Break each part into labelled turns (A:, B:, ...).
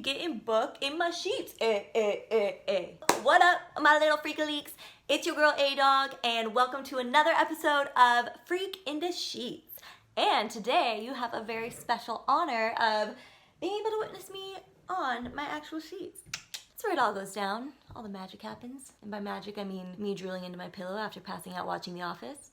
A: getting booked in my sheets. What up, my little freakaleaks? It's your girl A-Dog, and welcome to another episode of Freak in the Sheets. And today you have a very special honor of being able to witness me on my actual sheets. That's where it all goes down. All the magic happens. And by magic, I mean me drooling into my pillow after passing out watching The Office.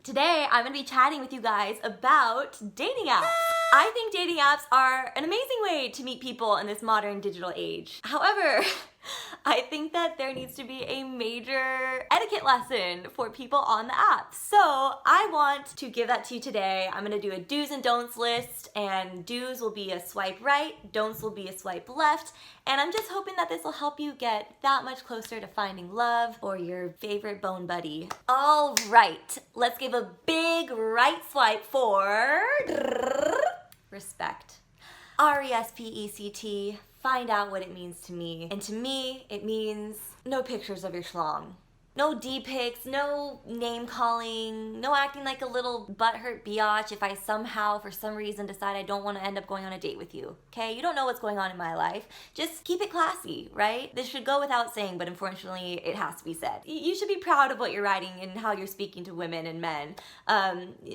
A: Today, I'm gonna be chatting with you guys about dating apps. I think dating apps are an amazing way to meet people in this modern digital age. However, I think that there needs to be a major etiquette lesson for people on the app. So I want to give that to you today. I'm gonna do a do's and don'ts list, and do's will be a swipe right, don'ts will be a swipe left, and I'm just hoping that this will help you get that much closer to finding love or your favorite bone buddy. All right, let's give a big right swipe for respect. RESPECT. Find out what it means to me. And to me, it means no pictures of your schlong. No D-pics, no name calling, no acting like a little butthurt biatch if I somehow, for some reason, decide I don't want to end up going on a date with you, okay? You don't know what's going on in my life. Just keep it classy, right? This should go without saying, but unfortunately, it has to be said. You should be proud of what you're writing and how you're speaking to women and men.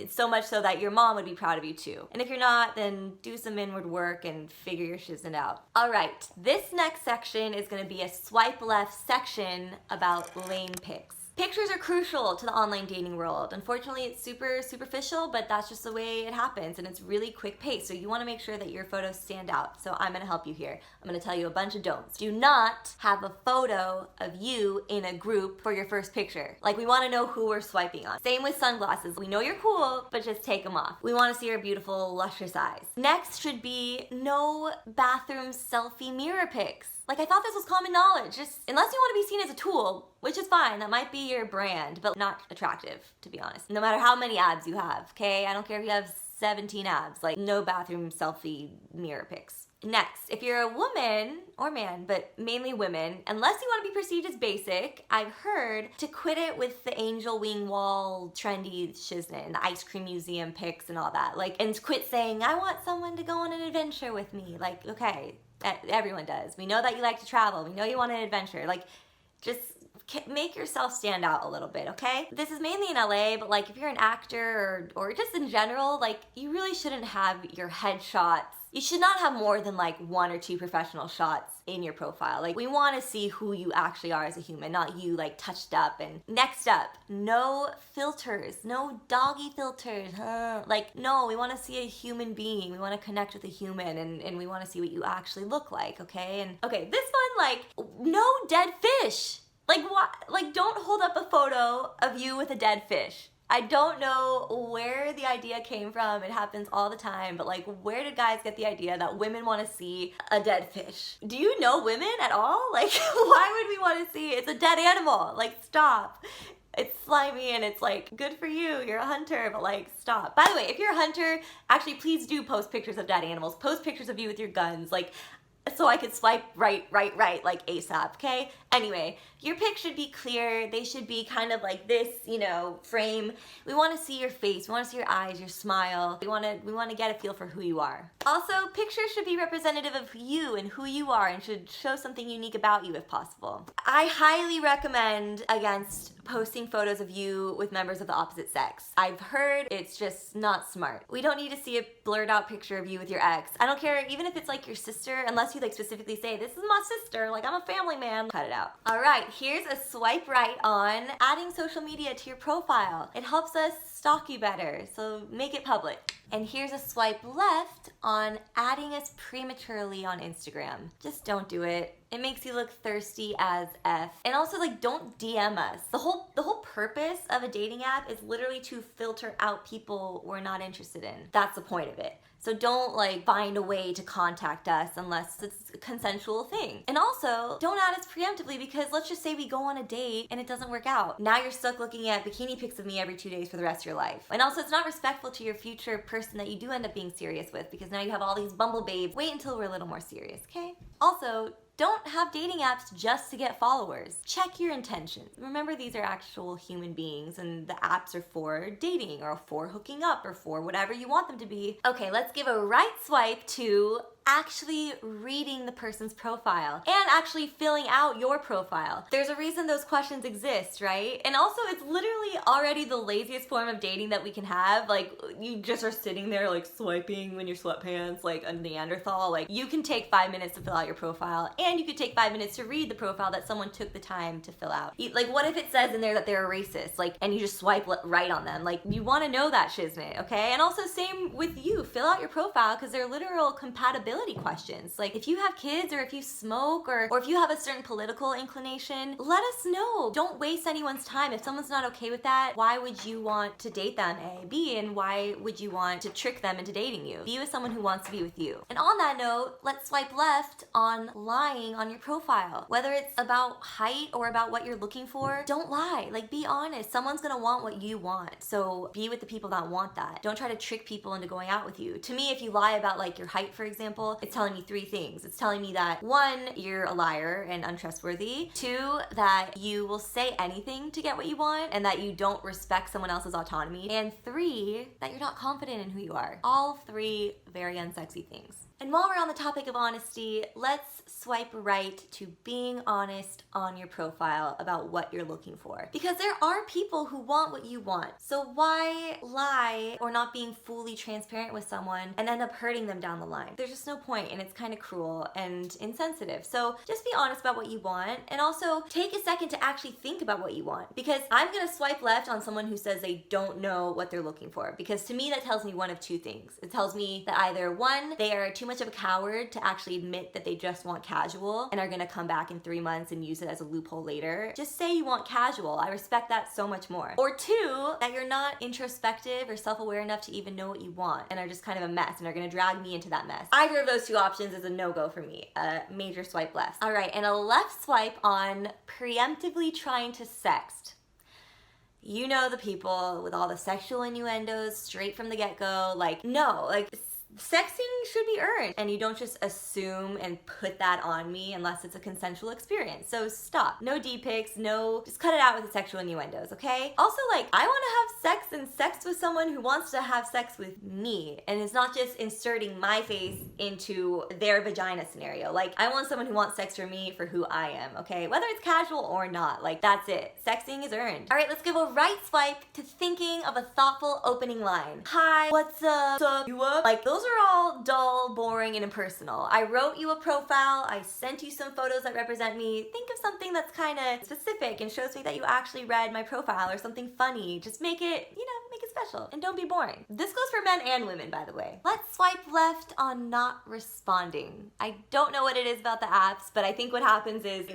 A: So much so that your mom would be proud of you too. And if you're not, then do some inward work and figure your shiznit out. All right, this next section is gonna be a swipe left section about lame pics. Pictures are crucial to the online dating world. Unfortunately, it's super superficial, but that's just the way it happens, and it's really quick pace, so you want to make sure that your photos stand out. So I'm going to help you here. I'm going to tell you a bunch of don'ts. Do not have a photo of you in a group for your first picture. Like, we want to know who we're swiping on. Same with sunglasses. We know you're cool, but just take them off. We want to see your beautiful, luscious eyes. Next should be no bathroom selfie mirror pics. Like, I thought this was common knowledge. Just, unless you want to be seen as a tool, which is fine, that might be your brand, but not attractive, to be honest. No matter how many abs you have, okay? I don't care if you have 17 abs, like, no bathroom selfie mirror pics. Next, if you're a woman, or man, but mainly women, unless you want to be perceived as basic, I've heard to quit it with the angel wing wall trendy shiznit and the ice cream museum pics and all that. Like, and quit saying, I want someone to go on an adventure with me. Like, okay. Everyone does. We know that you like to travel. We know you want an adventure. Like, just make yourself stand out a little bit, okay? This is mainly in LA, but like if you're an actor or just in general, like you really shouldn't have your headshots. You should not have more than like 1 or 2 professional shots in your profile. Like, we want to see who you actually are as a human, not you like touched up. And next up, no filters, no doggy filters. Like, no, we want to see a human being. We want to connect with a human, and we want to see what you actually look like, okay? And okay, this one, like, no dead fish. Like, what? Like, don't hold up a photo of you with a dead fish. I don't know where the idea came from. It happens all the time, but like, where did guys get the idea that women want to see a dead fish? Do you know women at all? Like, why would we want to see it's a dead animal? Like, stop. It's slimy and it's like, good for you, you're a hunter, but like, stop. By the way, if you're a hunter, actually please do post pictures of dead animals. Post pictures of you with your guns, like, so I could swipe right, like ASAP, okay? Anyway, your pics should be clear. They should be kind of like this, you know, frame. We want to see your face. We want to see your eyes, your smile. We want to get a feel for who you are. Also, pictures should be representative of you and who you are and should show something unique about you if possible. I highly recommend against posting photos of you with members of the opposite sex. I've heard it's just not smart. We don't need to see a blurred out picture of you with your ex. I don't care, even if it's like your sister, unless you like specifically say, this is my sister, like I'm a family man. Cut it out. All right, here's a swipe right on adding social media to your profile. It helps us stalk you better, so make it public. And here's a swipe left on adding us prematurely on Instagram. Just don't do it. It makes you look thirsty as F. And also, like, don't DM us. The whole purpose of a dating app is literally to filter out people we're not interested in. That's the point of it. So don't like find a way to contact us unless it's a consensual thing. And also, don't add us preemptively, because let's just say we go on a date and it doesn't work out. Now you're stuck looking at bikini pics of me every 2 days for the rest of your life. And also, it's not respectful to your future person that you do end up being serious with, because now you have all these Bumble babes. Wait until we're a little more serious, okay? Also, don't have dating apps just to get followers. Check your intentions. Remember, these are actual human beings, and the apps are for dating or for hooking up or for whatever you want them to be. Okay, let's give a right swipe to actually reading the person's profile and actually filling out your profile. There's a reason those questions exist, right? And also, it's literally already the laziest form of dating that we can have. Like, you just are sitting there like swiping in your sweatpants like a Neanderthal. Like, you can take 5 minutes to fill out your profile, and you could take 5 minutes to read the profile that someone took the time to fill out. Like, what if it says in there that they're a racist, like, and you just swipe right on them? Like, you want to know that shiznit, okay? And also, same with you. Fill out your profile, because they're literal compatibility questions. Like, if you have kids, or if you smoke, or if you have a certain political inclination, let us know. Don't waste anyone's time. If someone's not okay with that, why would you want to date them, A? B, and why would you want to trick them into dating you? Be with someone who wants to be with you. And on that note, let's swipe left on lying on your profile. Whether it's about height or about what you're looking for, don't lie. Like, be honest. Someone's gonna want what you want. So be with the people that want that. Don't try to trick people into going out with you. To me, if you lie about like your height, for example, it's telling me 3 things. It's telling me that 1, you're a liar and untrustworthy. 2, that you will say anything to get what you want and that you don't respect someone else's autonomy. And 3, that you're not confident in who you are. All 3 very unsexy things. And while we're on the topic of honesty, let's swipe right to being honest on your profile about what you're looking for. Because there are people who want what you want. So why lie or not being fully transparent with someone and end up hurting them down the line? There's just no point, and it's kind of cruel and insensitive. So just be honest about what you want, and also take a second to actually think about what you want. Because I'm gonna swipe left on someone who says they don't know what they're looking for. Because to me, that tells me one of 2 things. It tells me that either 1, they are too much of a coward to actually admit that they just want casual and are gonna come back in 3 months and use it as a loophole later. Just say you want casual. I respect that so much more. Or 2, that you're not introspective or self-aware enough to even know what you want and are just kind of a mess and are gonna drag me into that mess. Either of those 2 options is a no-go for me. A major swipe left. All right, and a left swipe on preemptively trying to sext. You know the people with all the sexual innuendos straight from the get-go. Like, no, like, sexting should be earned, and you don't just assume and put that on me unless it's a consensual experience. So stop. No D-pics, just cut it out with the sexual innuendos, okay? Also, like, I want to have sex and sex with someone who wants to have sex with me, and it's not just inserting my face into their vagina scenario. Like, I want someone who wants sex for me for who I am, okay? Whether it's casual or not, like, that's it. Sexting is earned. All right, let's give a right swipe to thinking of a thoughtful opening line. Hi, what's up? You up? Like, those are all dull, boring, and impersonal. I wrote you a profile, I sent you some photos that represent me. Think of something that's kind of specific and shows me that you actually read my profile, or something funny. Just make it, make it special. And don't be boring. This goes for men and women, by the way. Let's swipe left on not responding. I don't know what it is about the apps, but I think what happens is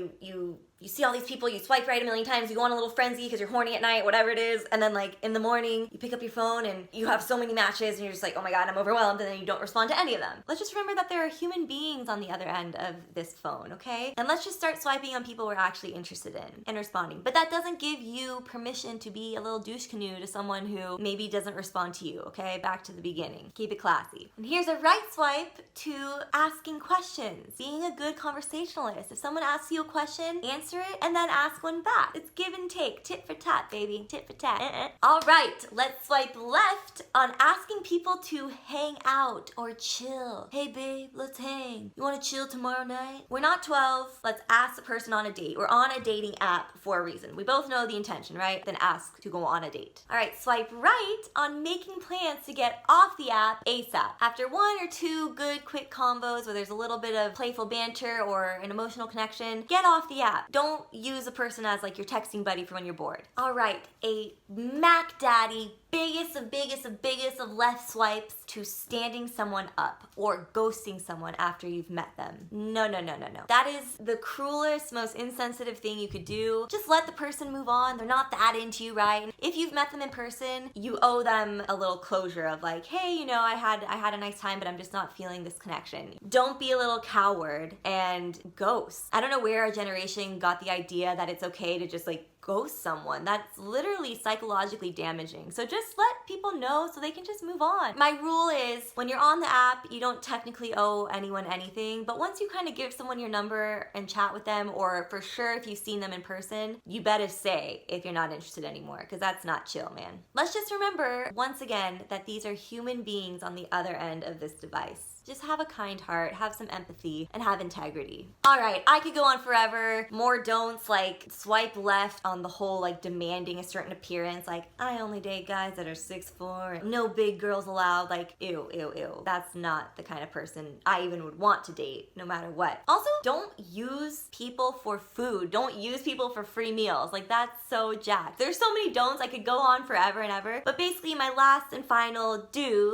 A: you see all these people, you swipe right a million times, you go on a little frenzy because you're horny at night, whatever it is, and then like in the morning, you pick up your phone and you have so many matches and you're just like, oh my god, I'm overwhelmed, and then you don't respond to any of them. Let's just remember that there are human beings on the other end of this phone, okay? And let's just start swiping on people we're actually interested in and responding. But that doesn't give you permission to be a little douche canoe to someone who maybe doesn't respond to you, okay? Back to the beginning. Keep it classy. And here's a right swipe to asking questions, being a good conversationalist. If someone asks you a question, answer it and then ask one back. It's give and take, tit for tat, baby, tit for tat. All right, let's swipe left on asking people to hang out or chill. Hey babe, let's hang. You want to chill tomorrow night? We're not 12. Let's ask the person on a date. We're on a dating app for a reason. We both know the intention, right? Then ask to go on a date. All right, swipe right on making plans to get off the app ASAP. After 1 or 2 good quick combos where there's a little bit of playful banter or an emotional connection, get off the app. Don't use a person as like your texting buddy for when you're bored. All right, a Mac Daddy, biggest of left swipes to standing someone up or ghosting someone after you've met them. No. That is the cruelest, most insensitive thing you could do. Just let the person move on. They're not that into you, right? If you've met them in person, you owe them a little closure of like, hey, I had a nice time, but I'm just not feeling this connection. Don't be a little coward and ghost. I don't know where our generation got the idea that it's okay to just like ghost someone. That's literally psychologically damaging. So just let people know so they can just move on. My rule is when you're on the app, you don't technically owe anyone anything, but once you kind of give someone your number and chat with them, or for sure if you've seen them in person, you better say if you're not interested anymore, because that's not chill, man. Let's just remember once again that these are human beings on the other end of this device. Just have a kind heart, have some empathy, and have integrity. All right, I could go on forever. More don'ts, like swipe left on the whole like demanding a certain appearance. Like, I only date guys that are 6'4", no big girls allowed. Like, ew, ew, ew. That's not the kind of person I even would want to date, no matter what. Also, don't use people for food. Don't use people for free meals. Like, that's so jacked. There's so many don'ts. I could go on forever and ever. But basically, my last and final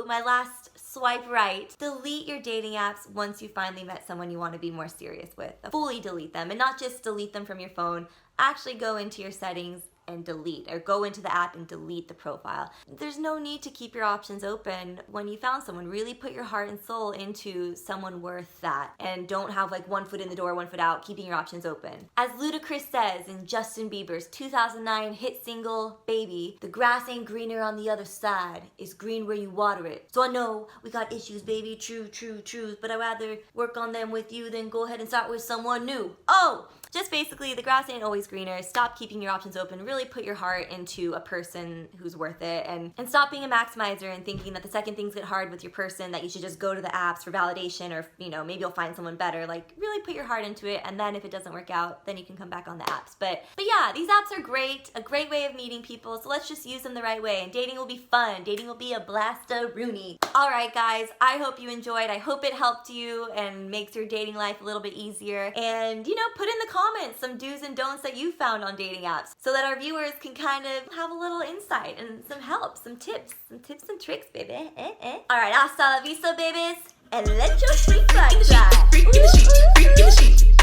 A: my last swipe right, delete your dating apps once you finally met someone you want to be more serious with. Fully delete them, and not just delete them from your phone. Actually go into your settings and delete, or go into the app and delete the profile. There's no need to keep your options open when you found someone. Really put your heart and soul into someone worth that, and don't have like one foot in the door, one foot out, keeping your options open. As Ludacris says in Justin Bieber's 2009 hit single, Baby, the grass ain't greener on the other side, it's green where you water it. So I know we got issues, baby, true, but I'd rather work on them with you than go ahead and start with someone new. Oh! Just basically, the grass ain't always greener. Stop keeping your options open. Really put your heart into a person who's worth it, and stop being a maximizer and thinking that the second things get hard with your person that you should just go to the apps for validation, or maybe you'll find someone better. Like, really put your heart into it, and then if it doesn't work out, then you can come back on the apps. But yeah, these apps are great, a great way of meeting people, so let's just use them the right way, and dating will be fun. Dating will be a blast-a-rooney. All right, guys, I hope you enjoyed. I hope it helped you and makes your dating life a little bit easier. And, put in the comments some do's and don'ts that you found on dating apps so that our viewers can kind of have a little insight and some help, some tips and tricks, baby. All right, hasta la vista, babies, and let your freak flag fly.
B: Freak in the sheet, freak in the sheet.